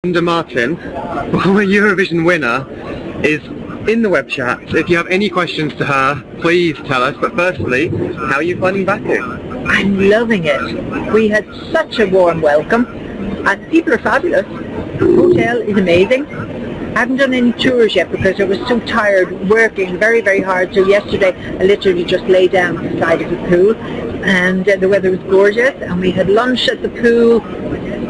Linda Martin, former Eurovision winner, is in the web chat. If you have any questions to her, please tell us. But firstly, how are you finding Baku? I'm loving it. We had such a warm welcome, and people are fabulous. The hotel is amazing. I haven't done any tours yet because I was so tired working very, very hard. So yesterday I literally just lay down at the side of the pool, and the weather was gorgeous, and we had lunch at the pool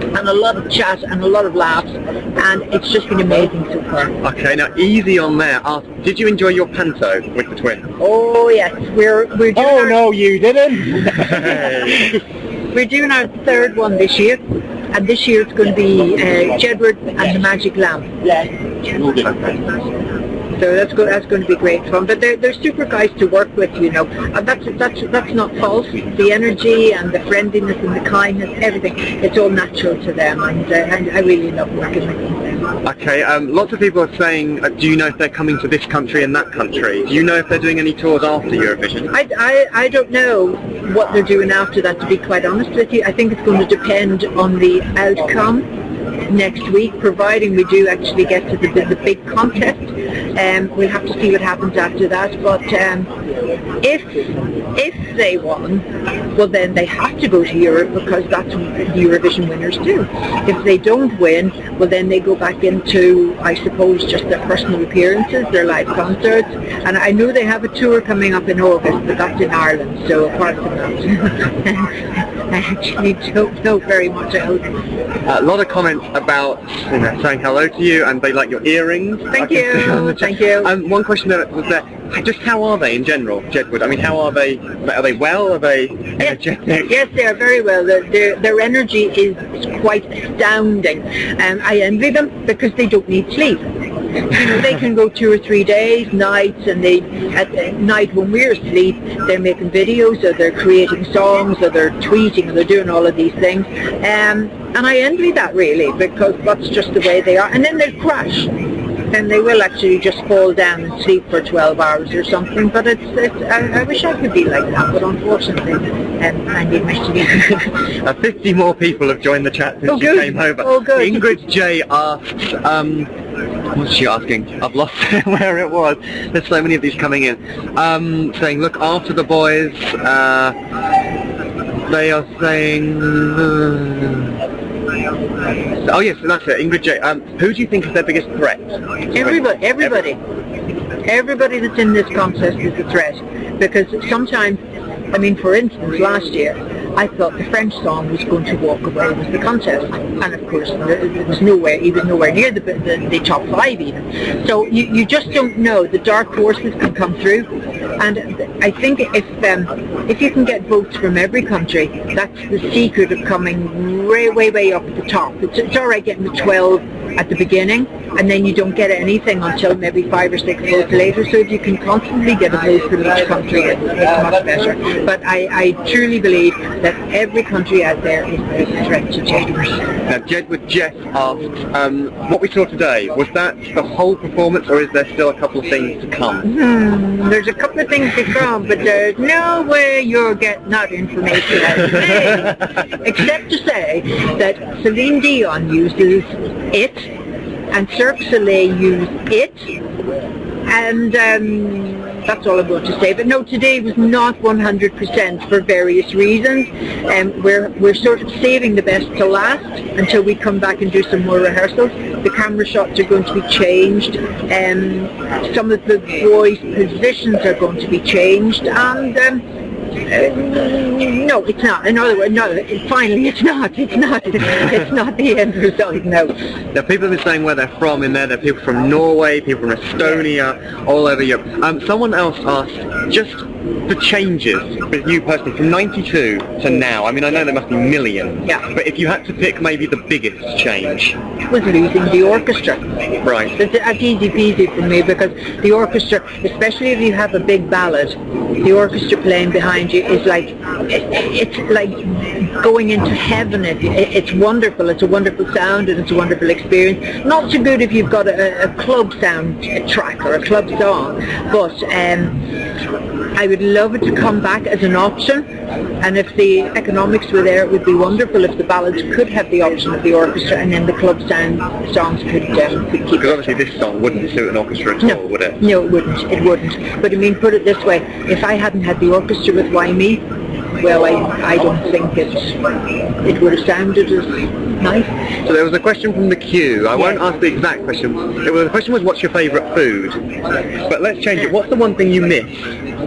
and a lot of chat and a lot of laughs, and it's just been amazing so far. Okay, now easy on there. Did you enjoy your panto with the twins? Oh yes, we're doing no, you didn't. We're doing our third one this year, and this year it's going to be Jedward and the Magic Lamp. So that's going to be great fun. But they're super guys to work with, you know. And that's not false. The energy and the friendliness and the kindness, everything, it's all natural to them, and I really love working with them. Okay, lots of people are saying, do you know if they're coming to this country and that country? Do you know if they're doing any tours after Eurovision? I don't know what they're doing after that, to be quite honest with you. I think it's going to depend on the outcome next week, providing we do actually get to the big contest. We'll have to see what happens after that, but if they won, well then they have to go to Europe, because that's what the Eurovision winners do. If they don't win, well then they go back into, I suppose, just their personal appearances, their live concerts, and I know they have a tour coming up in August, but that's in Ireland, so apart from that I actually don't know very much else. A lot of comments about saying hello to you, and they like your earrings. Thank you. Thank you. One question that was there, just how are they in general, Jedward? I mean, how are they? Are they well? Are they energetic? Yes, they are very well. Their energy is quite astounding. I envy them because they don't need sleep. You know, they can go 2 or 3 days, nights, and at night when we're asleep, they're making videos, or they're creating songs, or they're tweeting, or they're doing all of these things. And I envy that really, because that's just the way they are. And then they'll crash. And they will actually just fall down and sleep for 12 hours or something. But I wish I could be like that, but unfortunately, I need my sleep. 50 more people have joined the chat since you came over. Oh, good. Ingrid J asks, what's she asking? I've lost where it was. There's so many of these coming in. Saying, look after the boys. They are saying... oh yes, that's it. Ingrid J. Who do you think is their biggest threat? Everybody. Everybody that's in this contest is a threat. Because sometimes, I mean, for instance, last year, I thought the French song was going to walk away with the contest, and of course it was nowhere near the top 5 even. So you just don't know. The dark horses can come through, and I think if you can get votes from every country, that's the secret of coming way up at the top. It's all right getting the 12 at the beginning, and then you don't get anything until maybe 5 or 6 votes later. So if you can constantly get a vote from each country, it's much better. But I truly believe that every country out there is a threat to Jedward. Now, Jedward Jeff asked, what we saw today, was that the whole performance, or is there still a couple of things to come? There's a couple of things to come, but there's no way you're getting that information out of me, except to say that Celine Dion uses it, and Cirque du Soleil use it, and that's all I'm going to say. But no, today was not 100% for various reasons, and we're sort of saving the best to last until we come back and do some more rehearsals. The camera shots are going to be changed, and some of the boys' positions are going to be changed, and no, it's not. In other words, no, finally it's not. It's not the end result, no. Now, people have been saying where they're from in there. There are people from Norway, people from Estonia, all over Europe. Someone else asked, just the changes with you personally from 92 to now. I mean, I know there must be millions. Yeah. But if you had to pick maybe the biggest change. Was losing the orchestra. Right. That's easy peasy for me, because the orchestra, especially if you have a big ballad, the orchestra playing behind you is like, it's like going into heaven. It's wonderful. It's a wonderful sound, and it's a wonderful experience. Not so good if you've got a club sound track or a club song, but I would love it to come back as an option, and if the economics were there, it would be wonderful if the ballads could have the option of the orchestra, and then the club songs could keep. Because obviously this song wouldn't suit an orchestra at all, would it? No, it wouldn't. It wouldn't. But I mean, put it this way: if I hadn't had the orchestra with Why Me, well, I don't think it would have sounded as nice. So there was a question from the queue. I won't ask the exact question. The question was, what's your favourite food? But let's change it. What's the one thing you miss,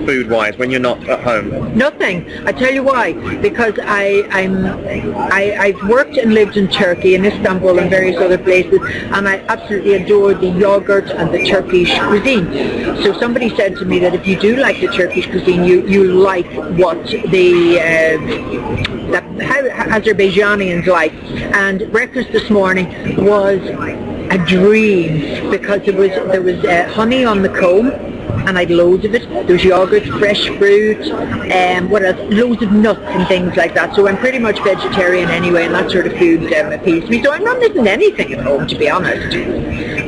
food-wise, when you're not at home? Nothing. I tell you why. Because I've worked and lived in Turkey, in Istanbul and various other places, and I absolutely adore the yogurt and the Turkish cuisine. So somebody said to me that if you do like the Turkish cuisine, you like what the Azerbaijanians like. And breakfast this morning was a dream, because there was honey on the comb, and I'd loads of it. There was yogurt, fresh fruit, what else? Loads of nuts and things like that. So I'm pretty much vegetarian anyway, and that sort of food appeals to me. So I'm not missing anything at home, to be honest.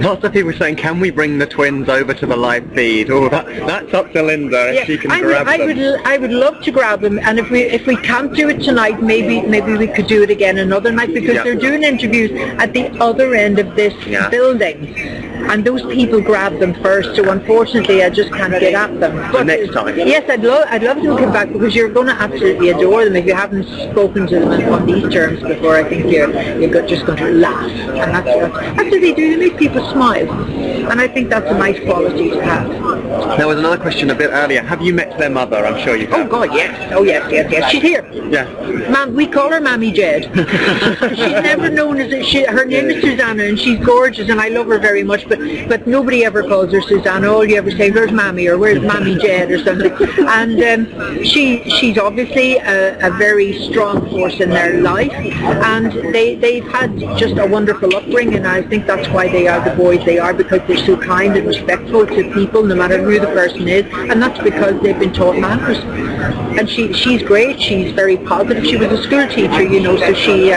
Lots of people saying, can we bring the twins over to the live feed? Oh, that's up to Linda, if she can grab them. I would love to grab them, and if we can't do it tonight, maybe we could do it again another night, because they're doing interviews at the other end of this building, and those people grab them first. So unfortunately, I just can't get at them. But next time. Yes, I'd love them to come back, because you're going to absolutely adore them. If you haven't spoken to them on these terms before, I think you're just going to laugh, and that's what they do. They make people smile, and I think that's a nice quality to have. There was another question a bit earlier. Have you met their mother? I'm sure you have. Oh God, yes. Oh yes. She's here. Yeah. Ma'am, we call her Mammy Jed. She's never known as her name is Susanna, and she's gorgeous, and I love her very much. But nobody ever calls her Susanna. All you ever say, "Where's Mammy?" or "Where's Mammy Jed?" or something. And she's obviously a very strong force in their life, and they've had just a wonderful upbringing. And I think that's why they are the boys they are, because they're so kind and respectful to people, no matter who the person is, and that's because they've been taught manners. And she's great. She's very positive. She was a school teacher, so she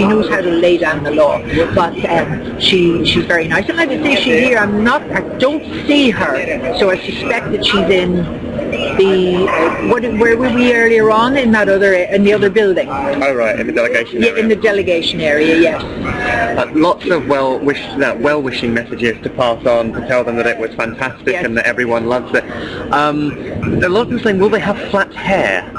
knows how to lay down the law. But she's very nice. And I would say she's here. I don't see her, so I suspect that she's in where were we earlier on, in the other building? Oh right, in the delegation area. Yeah, in the delegation area, yes. Lots of well-wishing messages to pass on, to tell them that it was fantastic and that everyone loves it. A lot of people saying, will they have flat hair?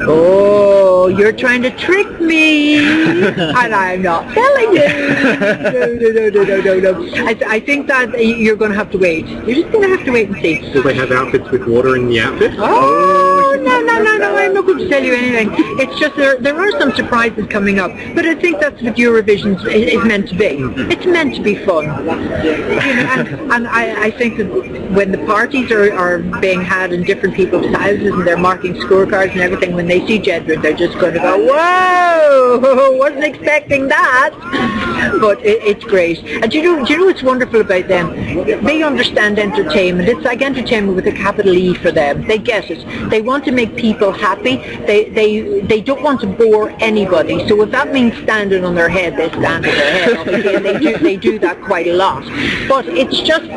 Oh, you're trying to trick me, and I'm not telling you. No. I think that you're going to have to wait. You're just going to have to wait and see. Will they have outfits with water in the outfit? Oh, no, I'm not going to tell you anything. It's just there are some surprises coming up, but I think that's what Eurovision is meant to be. It's meant to be fun. And I think that when the parties are being had in different people's houses and they're marking scorecards and everything, when they see Jedward, they're just going to go, whoa, wasn't expecting that. But it's great. And do you know what's wonderful about them? They understand entertainment. It's like entertainment with a capital E for them. They get it. They want to make people happy. They don't want to bore anybody. So if that means standing on their head, they stand on their head. Obviously, and they do that quite a lot. But it's just...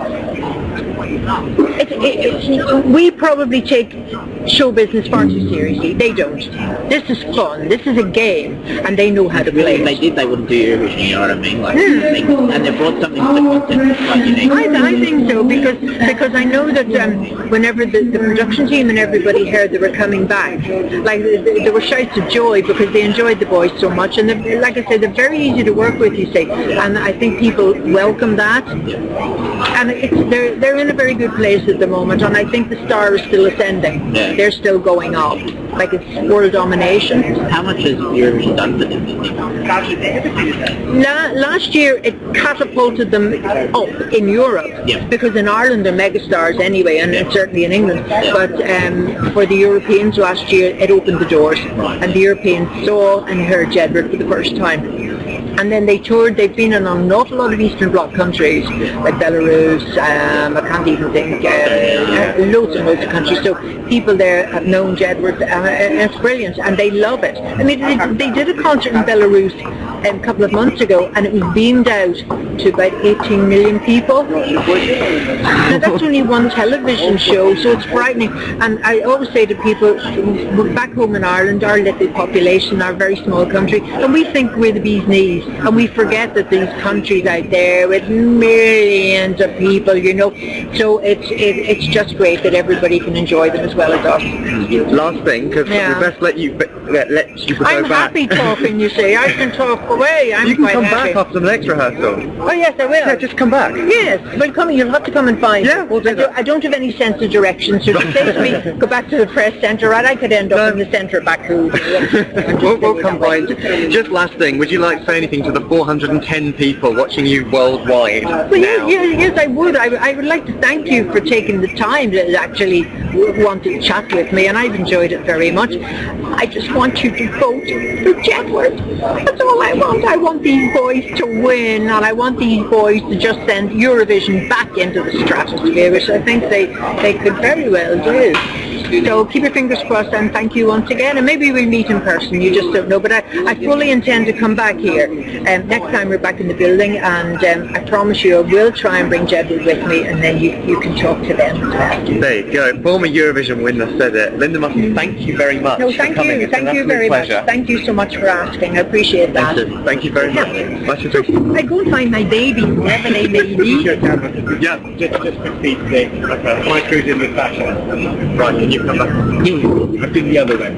we probably take show business far too seriously. They don't. This is fun. This is a game, and they know how to play. If they did, they wouldn't do Eurovision. You know what I mean? And they brought something to the content quite unique. I think so, because I know that whenever the production team and everybody heard they were coming back, like there were shouts of joy because they enjoyed the boys so much, and like I said, they're very easy to work with. You say, and I think people welcome that, and they're in a very good place at the moment, and I think the star is still ascending. Yeah. They're still going up, like it's world domination. How much has Eurovision done for them? Last year it catapulted them up in Europe, because in Ireland they're megastars anyway, and certainly in England. But for the Europeans last year, it opened the doors, and the Europeans saw and heard Jedward for the first time. And then they toured, they've been in an awful lot of Eastern Bloc countries, like Belarus, I can't even think, loads and loads of countries. So people there have known Jedward, and it's brilliant, and they love it. I mean, they did a concert in Belarus a couple of months ago, and it was beamed out to about 18 million people. Now that's only one television show, so it's frightening. And I always say to people, we're back home in Ireland, our little population, our very small country, and we think we're the bee's knees, and we forget that these countries out there with millions of people, you know. So it's just great that everybody can enjoy them as well as us. Last thing, because we best let you go I'm back. happy talking, you say. I can talk away. You can quite come happy. back after the next rehearsal. Oh yes, I will. Yeah, just come back. Yes, well, you'll have to come and find Yeah, me. we'll do that. I don't have any sense of direction, so if you say to me, go back to the press centre, right, I could end up in the centre of Baku. we'll come find you. Just last thing, would you like to say anything to the 410 people watching you worldwide Well, now? yes, I would. I would like to thank you for taking the time to actually want to chat with me, and I've enjoyed it very much. I just want you to vote for Jedward. That's all I want. I want these boys to win, and I want these boys to just send Eurovision back into the stratosphere, which I think they could very well do. So keep your fingers crossed, and thank you once again, and maybe we'll meet in person, you just don't know, but I fully intend to come back here next time we're back in the building, and I promise you I will try and bring Jedward with me, and then you can talk to them as well. There you go. Former Eurovision winner said it. Linda Muffin, thank you very much No, for thank coming. you. It's an Thank you absolute very pleasure. much. Thank you so much for asking. I appreciate that. Thank you very much. Much appreciated. I go and find my baby, wherever they may be. Yeah, Just quickly today, my crew's in the fashion. right, can you come back? I've been the other way.